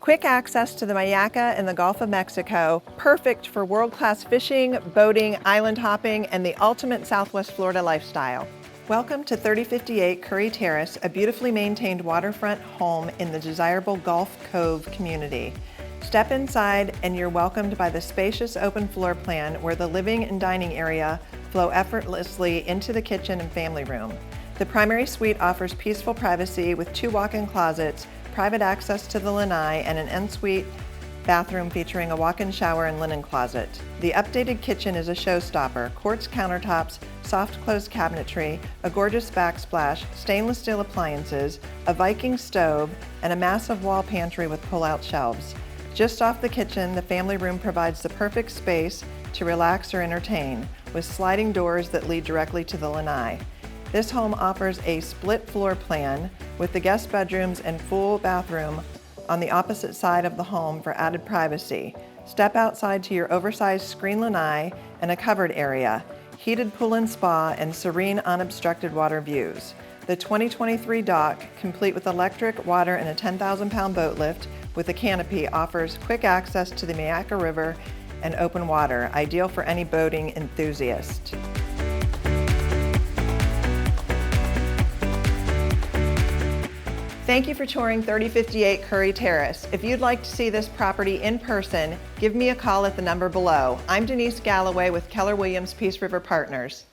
Quick access to the Mayaca and the Gulf of Mexico, perfect for world-class fishing, boating, island hopping, and the ultimate Southwest Florida lifestyle. Welcome to 3058 Curry Terrace, a beautifully maintained waterfront home in the desirable Gulf Cove community. Step inside and you're welcomed by the spacious open floor plan where the living and dining area flow effortlessly into the kitchen and family room. The primary suite offers peaceful privacy with 2 walk-in closets, private access to the lanai, and an ensuite bathroom featuring a walk-in shower and linen closet. The updated kitchen is a showstopper: quartz countertops, soft close cabinetry, a gorgeous backsplash, stainless steel appliances, a Viking stove, and a massive wall pantry with pull-out shelves. Just off the kitchen, the family room provides the perfect space to relax or entertain, with sliding doors that lead directly to the lanai. This home offers a split floor plan with the guest bedrooms and full bathroom on the opposite side of the home for added privacy. Step outside to your oversized screen lanai and a covered area, heated pool and spa, and serene unobstructed water views. The 2023 dock, complete with electric, water, and a 10,000-pound boat lift with a canopy, offers quick access to the Mayaca River and open water, ideal for any boating enthusiast. Thank you for touring 3058 Curry Terrace. If you'd like to see this property in person, give me a call at the number below. I'm Denise Galloway with Keller Williams Peace River Partners.